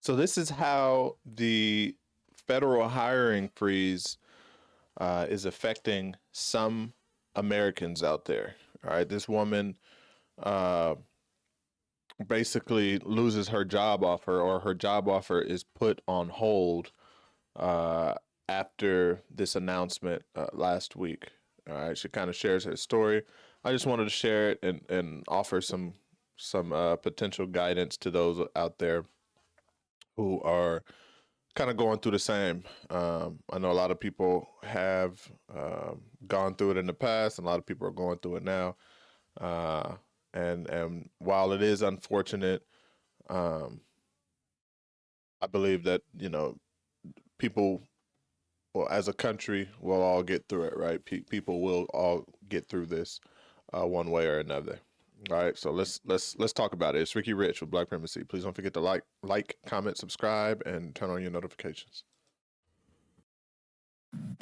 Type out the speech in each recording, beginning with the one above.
So this is how the federal hiring freeze is affecting some Americans out there. All right, this woman basically loses her job offer, or her job offer is put on hold after this announcement last week. All right, she kind of shares her story. I just wanted to share it and offer some potential guidance to those out there who are kind of going through the same. I know a lot of people have gone through it in the past, and a lot of people are going through it now. And while it is unfortunate, I believe that people, well, as a country, we'll all get through it, right? People will all get through this one way or another. All right, so let's talk about it. It's Ricky Rich with Black Primacy. Please don't forget to like, comment, subscribe, and turn on your notifications.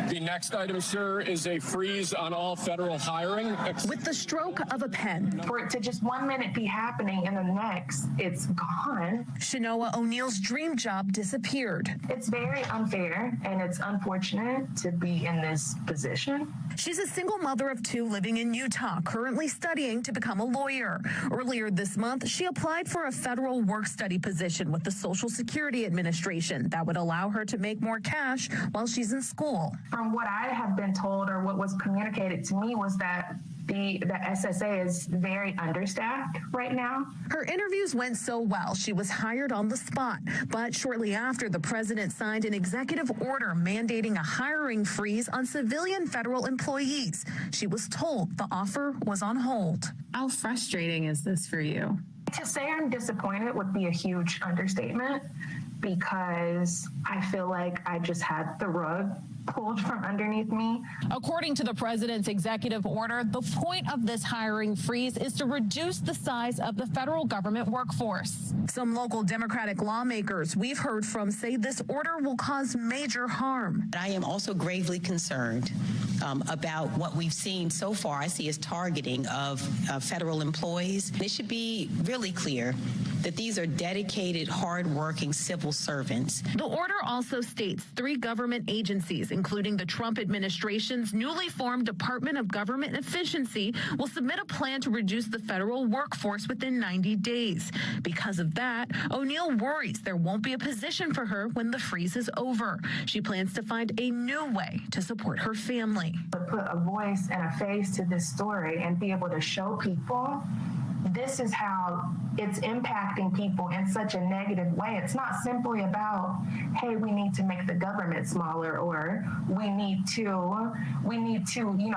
The next item, sir, is a freeze on all federal hiring. With the stroke of a pen. For it to just 1 minute be happening and the next, it's gone. Shanoa O'Neal's dream job disappeared. It's very unfair, and it's unfortunate to be in this position. She's a single mother of 2 living in Utah, currently studying to become a lawyer. Earlier this month, she applied for a federal work-study position with the Social Security Administration that would allow her to make more cash while she's in school. From what I have been told, or what was communicated to me, was that the SSA is very understaffed right now. Her interviews went so well, she was hired on the spot. But shortly after, the president signed an executive order mandating a hiring freeze on civilian federal employees. She was told the offer was on hold. How frustrating is this for you? To say I'm disappointed would be a huge understatement, because I feel like I just had the rug pulled from underneath me. According to the president's executive order, the point of this hiring freeze is to reduce the size of the federal government workforce. Some local Democratic lawmakers we've heard from say this order will cause major harm. I am also gravely concerned about what we've seen so far. I see as targeting of federal employees. It should be really clear that these are dedicated, hardworking civil servants. The order also states 3 government agencies, including the Trump administration's newly formed Department of Government Efficiency, will submit a plan to reduce the federal workforce within 90 days. Because of that, O'Neal worries there won't be a position for her when the freeze is over. She plans to find a new way to support her family. To put a voice and a face to this story and be able to show people this is how it's impacting people in such a negative way. It's not simply about, hey, we need to make the government smaller, or we need to,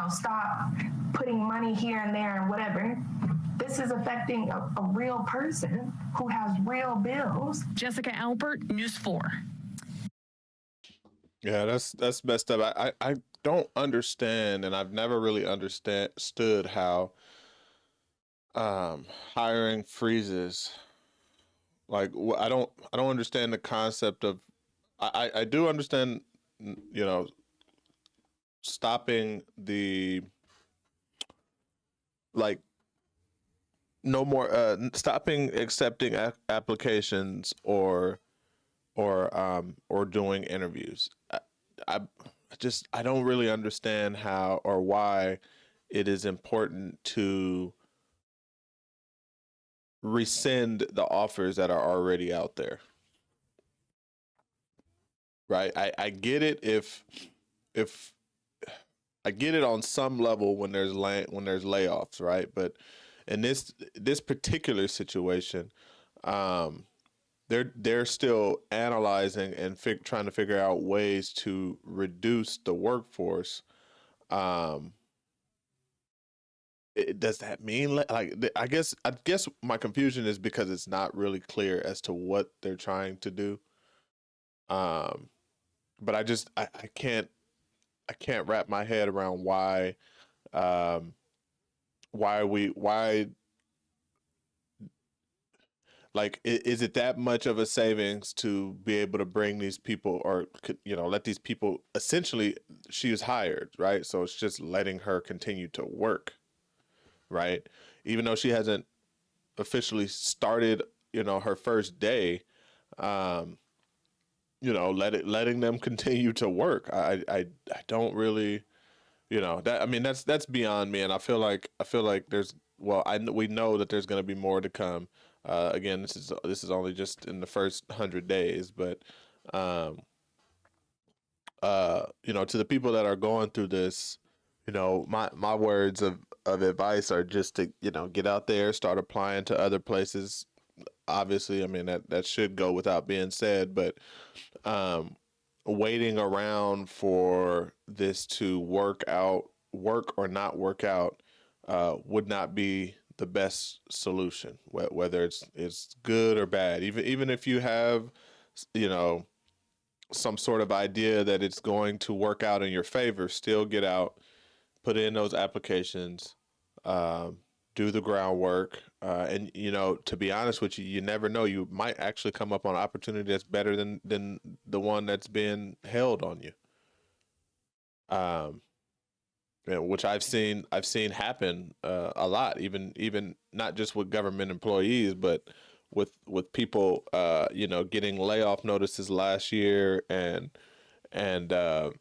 stop putting money here and there and whatever. This is affecting a real person who has real bills. Jessica Albert, News 4. Yeah, that's messed up. I don't understand, and I've never really understood how hiring freezes. Like, I don't understand the concept of. I do understand, stopping the, like, no more stopping accepting applications or doing interviews. I don't really understand how or why it is important to rescind the offers that are already out there. Right? I get it if I get it on some level when there's layoffs, right? But in this particular situation, they're still analyzing and trying to figure out ways to reduce the workforce. Does that mean, like, I guess my confusion is because it's not really clear as to what they're trying to do. But I can't wrap my head around why like, is it that much of a savings to be able to bring these people, or let these people, essentially she is hired, right? So it's just letting her continue to work, right? Even though she hasn't officially started, her first day, um, letting them continue to work. I don't really, that, I mean, that's beyond me. And I feel like there's, well, we know that there's going to be more to come. Again, this is only just in the first 100 days, but, um, to the people that are going through this, my words of advice are just to, get out there, start applying to other places. Obviously, I mean, that should go without being said, but, um, waiting around for this to work or not work out, would not be the best solution. Whether it's good or bad, even if you have, you know, some sort of idea that it's going to work out in your favor, still get out, put in those applications, um, do the groundwork, and to be honest with you, you never know. You might actually come up on an opportunity that's better than the one that's being held on you. Um, which I've seen happen, a lot, even not just with government employees, but with people, getting layoff notices last year, and uh,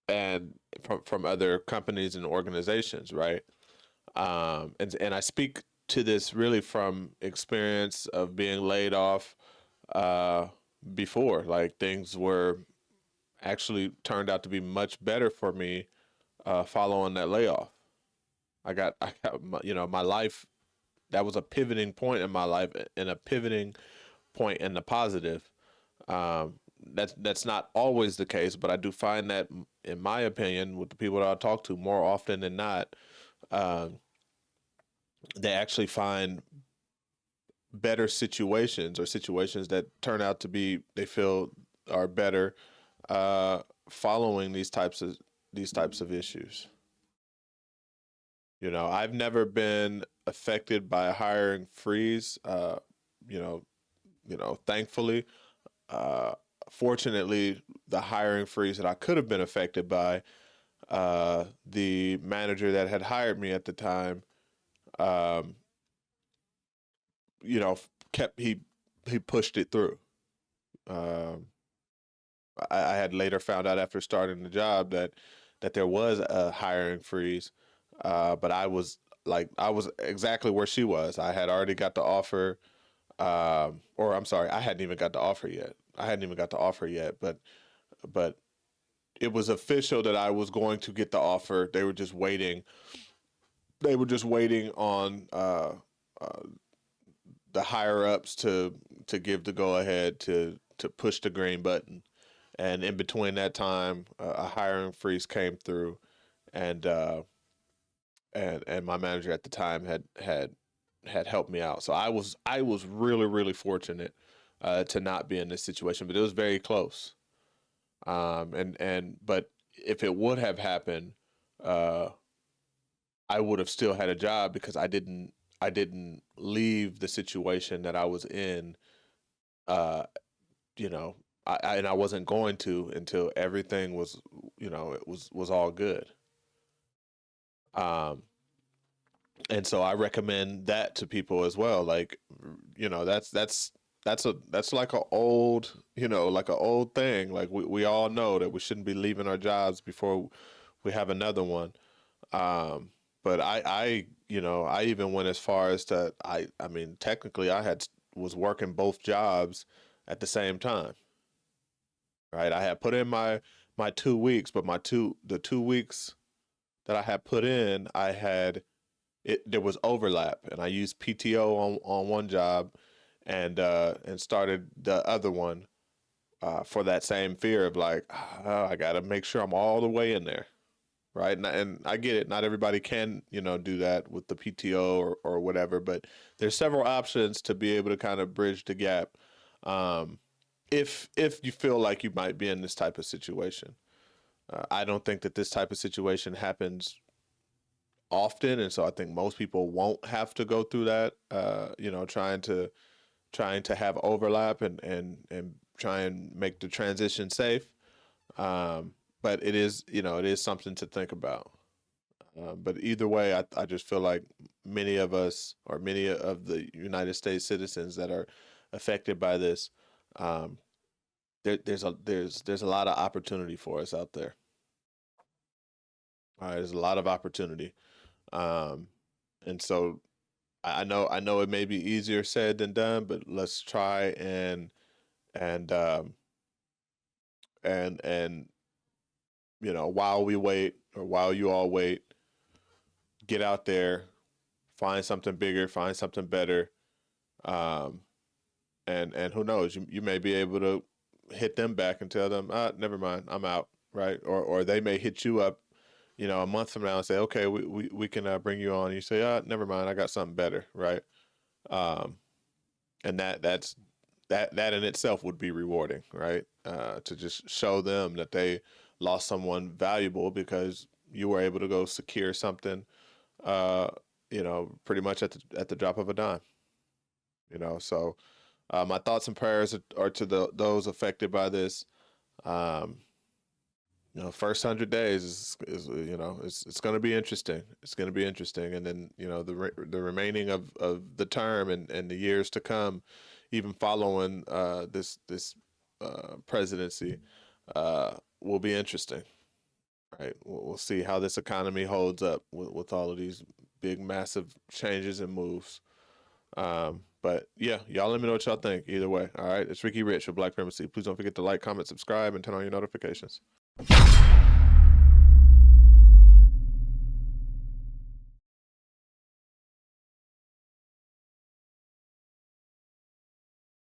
and from other companies and organizations, right? And I speak to this really from experience of being laid off, uh, before. Like, things were actually turned out to be much better for me, following that layoff. I got my life. That was a pivoting point in my life, and a pivoting point in the positive. That's not always the case, but I do find that, in my opinion, with the people that I talk to, more often than not, um, they actually find better situations, or situations that turn out to be, they feel, are better, uh, following these types of issues. I've never been affected by a hiring freeze. You know, thankfully, uh, fortunately, the hiring freeze that I could have been affected by, the manager that had hired me at the time, um, kept he pushed it through. Um, I had later found out, after starting the job, that there was a hiring freeze, but I was exactly where she was. I had already got the offer, or I'm sorry, I hadn't even got the offer yet. But it was official that I was going to get the offer. They were just waiting. They were just waiting on, uh, the higher ups to give the go ahead to push the green button. And in between that time, a hiring freeze came through, and and my manager at the time had helped me out. So I was really, really fortunate, to not be in this situation, but it was very close. But if it would have happened, uh, I would have still had a job, because I didn't leave the situation that I was in. Uh, you know, and I wasn't going to, until everything was, it was all good. Um, and so I recommend that to people as well. Like, that's like a old, like a old thing. Like, we all know that we shouldn't be leaving our jobs before we have another one. But I even went as far as to, I mean, technically, was working both jobs at the same time, right? I had put in my 2 weeks, but the 2 weeks that I had put in, there was overlap, and I used PTO on one job, and started the other one, for that same fear of, like, I got to make sure I'm all the way in there, right? And I get it. Not everybody can, do that with the PTO, or whatever, but there's several options to be able to kind of bridge the gap. Um, if you feel like you might be in this type of situation, I don't think that this type of situation happens often, and so I think most people won't have to go through that. Trying to have overlap, and try and make the transition safe. But it is something to think about. But either way, I just feel like many of us, or many of the United States citizens that are affected by this, there's a lot of opportunity for us out there. All right, there's a lot of opportunity, and so I know it may be easier said than done, but let's try and and while we wait, or while you all wait, get out there, find something bigger, find something better, and who knows, you may be able to hit them back and tell them, never mind, I'm out, right? Or they may hit you up, a month from now and say, okay, we can bring you on. You say, never mind, I got something better, right? And that in itself would be rewarding, right? To just show them that they lost someone valuable because you were able to go secure something, pretty much at the drop of a dime. So my thoughts and prayers are to those affected by this. First 100 days is it's going to be interesting. It's going to be interesting, and then the remaining of the term and the years to come, even following this presidency, will be interesting. Right, we'll see how this economy holds up with all of these big, massive changes and moves. But yeah, y'all let me know what y'all think either way. All right, it's Ricky Rich with Black Primacy. Please don't forget to like, comment, subscribe, and turn on your notifications.